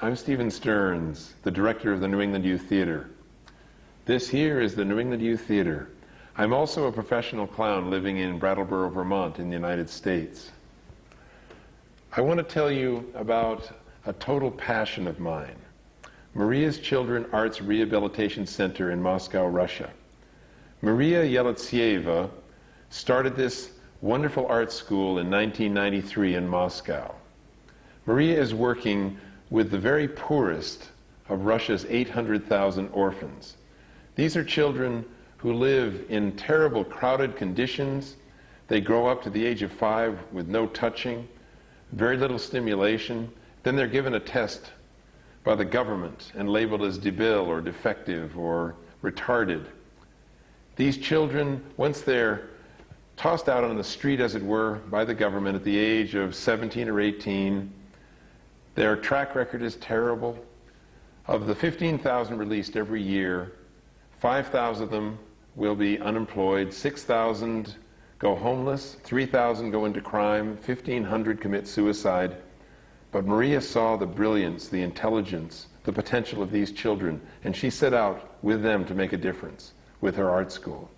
I'm Stephen Stearns, the director of the New England Youth Theater. This here is the New England Youth Theater. I'm also a professional clown living in Brattleboro, Vermont in the United States. I want to tell you about a total passion of mine, Maria's Children Arts Rehabilitation Center in Moscow, Russia. Maria Yelitsieva started this wonderful art school in 1993 in Moscow. Maria is working with the very poorest of Russia's 800,000 orphans. These are children who live in terrible, crowded conditions. They grow up to the age of 5 with no touching, very little stimulation. Then they're given a test by the government and labeled as debil or defective or retarded. These children, once they're tossed out on the street, as it were, by the government at the age of 17 or 18, their track record is terrible. Of the 15,000 released every year, 5,000 of them will be unemployed, 6,000 go homeless, 3,000 go into crime, 1,500 commit suicide. But Maria saw the brilliance, the intelligence, the potential of these children, and she set out with them to make a difference with her art school.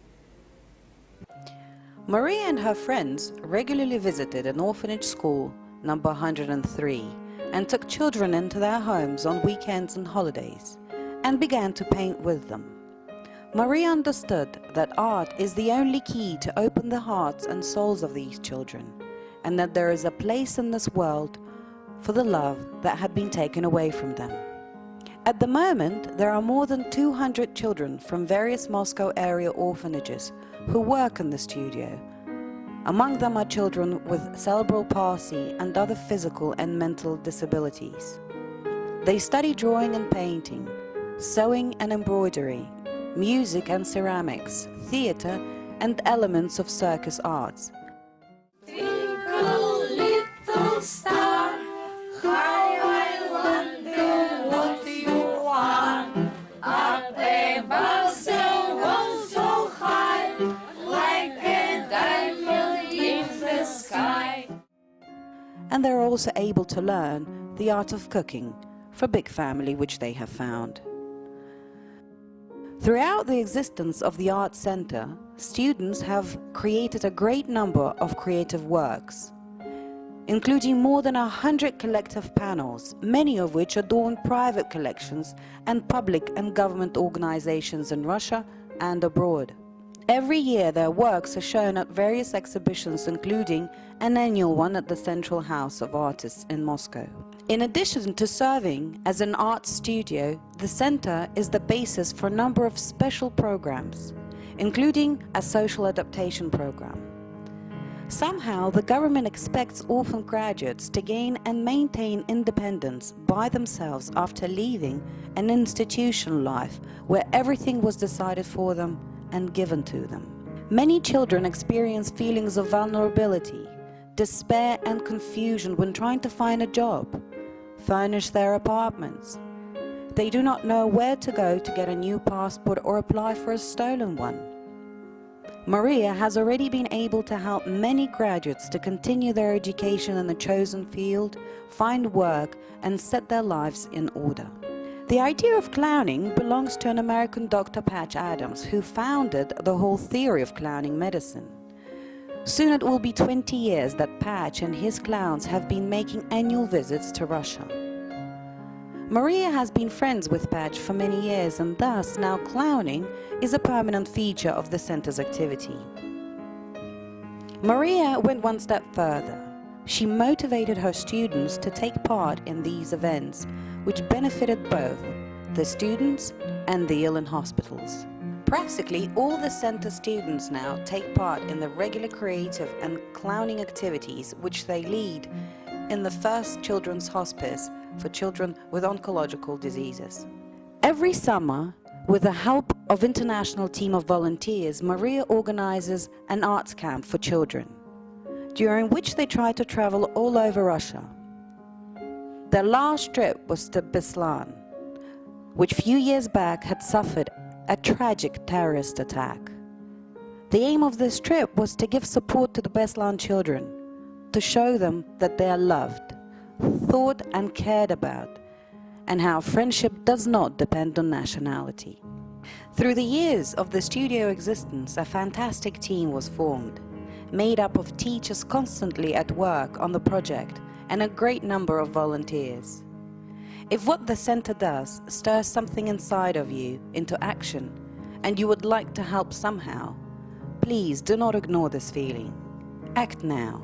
Maria and her friends regularly visited an orphanage school, number 103, and took children into their homes on weekends and holidays, and began to paint with them. Maria understood that art is the only key to open the hearts and souls of these children, and that there is a place in this world for the love that had been taken away from them. At the moment, there are more than 200 children from various Moscow area orphanages who work in the studio. Among them are children with cerebral palsy and other physical and mental disabilities. They study drawing and painting, sewing and embroidery, music and ceramics, theater, and elements of circus arts. Twinkle, little star, how I wonder what you are. Up above the world so high, like a diamond in the sky. And they're also able to learn the art of cooking for Big Family, which they have found. Throughout the existence of the Art Center, students have created a great number of creative works, including more than 100 collective panels, many of which adorn private collections and public and government organizations in Russia and abroad. Every year their works are shown at various exhibitions, including an annual one at the Central House of Artists in Moscow. In addition to serving as an art studio, the center is the basis for a number of special programs, including a social adaptation program. Somehow, the government expects orphan graduates to gain and maintain independence by themselves after leaving an institutional life where everything was decided for them and given to them. Many children experience feelings of vulnerability, despair and confusion when trying to find a job, furnish their apartments. They do not know where to go to get a new passport or apply for a stolen one. Maria has already been able to help many graduates to continue their education in the chosen field, find work, and set their lives in order. The idea of clowning belongs to an American Dr. Patch Adams, who founded the whole theory of clowning medicine. Soon it will be 20 years that Patch and his clowns have been making annual visits to Russia. Maria has been friends with Patch for many years, and thus now clowning is a permanent feature of the center's activity. Maria went one step further. She motivated her students to take part in these events, which benefited both the students and the ill in hospitals. Practically all the center students now take part in the regular creative and clowning activities which they lead in the first children's hospice for children with oncological diseases. Every summer, with the help of an international team of volunteers, Maria organizes an arts camp for children, during which they try to travel all over Russia. Their last trip was to Beslan, which a few years back had suffered a tragic terrorist attack. The aim of this trip was to give support to the Beslan children, to show them that they are loved, thought and cared about, and how friendship does not depend on nationality. Through the years of the studio existence, a fantastic team was formed, made up of teachers constantly at work on the project and a great number of volunteers. If what the center does stirs something inside of you into action and you would like to help somehow, please do not ignore this feeling. Act now.